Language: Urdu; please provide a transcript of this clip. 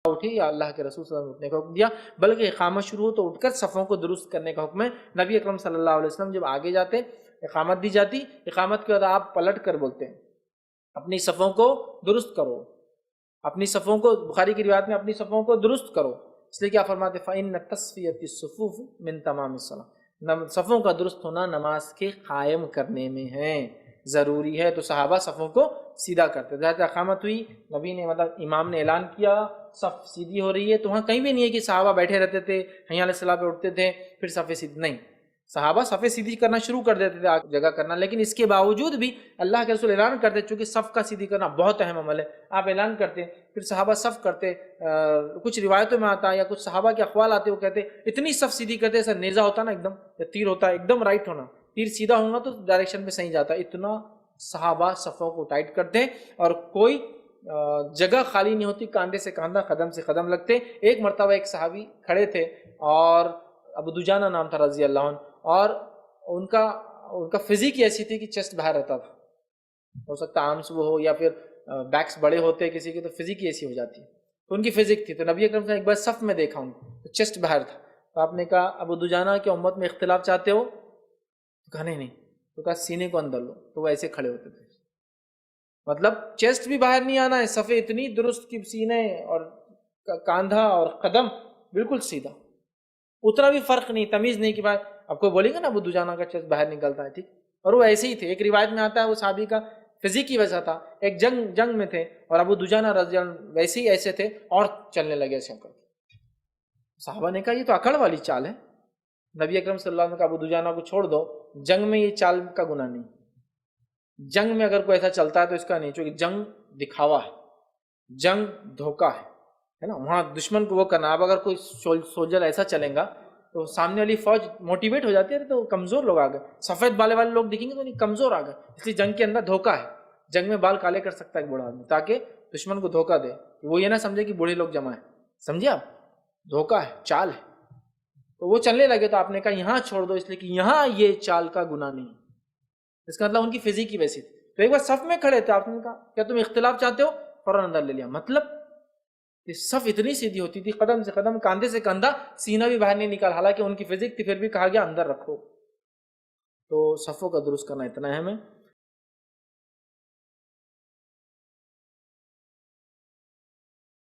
اٹھے یا اللہ کے رسول صلی اللہ علیہ وسلم نے اٹھنے کا حکم دیا، بلکہ اقامت شروع ہو تو اٹھ کر صفوں کو درست کرنے کا حکم ہے۔ نبی اکرم صلی اللہ علیہ وسلم جب آگے جاتے اقامت دی جاتی، اقامت کے بعد آپ پلٹ کر بولتے ہیں اپنی صفوں کو درست کرو، اپنی صفوں کو، بخاری کی روایت میں اپنی صفوں کو درست کرو، اس لیے کیا فرماتے فَإِنَّ تَصْفِيَةِ الصُّفُوفِ مِن تَمَامِ الصَّلَاةِ، صفوں کا درست ہونا نماز کے قائم کرنے میں ہے، ضروری ہے۔ تو صحابہ صفوں کو سیدھا کرتے، جب اقامت ہوئی، نبی نے امام نے اعلان کیا صف سیدھی ہو رہی ہے، تو وہاں کہیں بھی نہیں ہے کہ صحابہ بیٹھے رہتے تھے، حی علی الصلاۃ پہ اٹھتے تھے پھر صفیں سیدھی، نہیں، صحابہ صفیں سیدھی کرنا شروع کر دیتے تھے جگہ کرنا، لیکن اس کے باوجود بھی اللہ کے رسول اعلان کرتے، چونکہ صف کا سیدھی کرنا بہت اہم عمل ہے، آپ اعلان کرتے، پھر صحابہ صف کرتے۔ کچھ روایتوں میں آتا ہے یا کچھ صحابہ کے اقوال آتے، وہ کہتے اتنی صف سیدھی کرتے ایسا نیزہ ہوتا نا ایک دم، یا تیر ہوتا ہے ایک دم رائٹ ہونا، تیر سیدھا ہوگا تو ڈائریکشن میں صحیح جاتا ہے، اتنا صحابہ صفوں کو ٹائٹ کرتے اور کوئی جگہ خالی نہیں ہوتی، کاندھے سے کاندھا قدم سے قدم لگتے۔ ایک مرتبہ ایک صحابی کھڑے تھے اور ابو دجانہ نام تھا رضی اللہ عنہ، اور ان کا فزیک ایسی تھی کہ چیسٹ باہر رہتا تھا، ہو سکتا آرمس وہ ہو یا پھر بیکس بڑے ہوتے کسی کے تو فزیک ہی ایسی ہو جاتی ہے، تو ان کی فزیک تھی۔ تو نبی اکرم نے ایک بار صف میں دیکھا ان کو تو چیسٹ باہر تھا، تو آپ نے کہا ابو دجانہ کہ امت میں اختلاف چاہتے ہو؟ تو کہا نہیں، تو کہا سینے کو اندر لو، تو وہ ایسے کھڑے ہوتے تھے، مطلب چیسٹ بھی باہر نہیں آنا ہے، صفیں اتنی درست کہ سینے اور کاندھا اور قدم بالکل سیدھا، اتنا بھی فرق نہیں، تمیز نہیں کہ بھائی اب کوئی بولے گا نا ابو دجانہ کا چیسٹ باہر نکلتا ہے، ٹھیک، اور وہ ایسے ہی تھے۔ ایک روایت میں آتا ہے وہ صحابی کا فزیک کی وجہ تھا، ایک جنگ میں تھے اور ابو دجانہ رضی اللہ عنہ ویسے ہی ایسے تھے اور چلنے لگے ایسے کر کے، صحابہ نے کہا یہ تو اکڑ والی چال ہے۔ نبی اکرم صلی اللہ علیہ وسلم کا ابو دجانہ کو چھوڑ دو، جنگ میں یہ چال کا گناہ نہیں، جنگ میں اگر کوئی ایسا چلتا ہے تو اس کا نہیں، چونکہ جنگ دکھاوا ہے، جنگ دھوکہ ہے نا، وہاں دشمن کو وہ کرنا۔ اب اگر کوئی سولجر ایسا چلیں گا تو سامنے والی فوج موٹیویٹ ہو جاتی ہے، تو کمزور لوگ آ گئے، سفید بالے والے لوگ دکھیں گے تو نہیں، کمزور آ گئے، اس لیے جنگ کے اندر دھوکہ ہے، جنگ میں بال کالے کر سکتا ہے ایک بڑا آدمی تاکہ دشمن کو دھوکہ دے، وہ یہ نہ سمجھے کہ بوڑھے لوگ جمع ہیں، سمجھے آپ، دھوکہ ہے، چال ہے۔ تو وہ چلنے لگے تو آپ نے کہا یہاں چھوڑ دو، اس لیے کہ یہاں یہ چال کا گناہ نہیں، اس کا مطلب ان کی فزیک کی ویسی تھی۔ تو ایک بار صف میں کھڑے تھے، آپ نے کہا کیا تم اختلاف چاہتے ہو؟ فوراً اندر لے لیا، مطلب صف اتنی سیدھی ہوتی تھی، قدم سے قدم، کاندھے سے کاندھا، سینہ بھی باہر نہیں نکال، حالانکہ ان کی فزیک تھی پھر بھی کہا گیا اندر رکھو۔ تو صفوں کا درست کرنا اتنا اہم ہے۔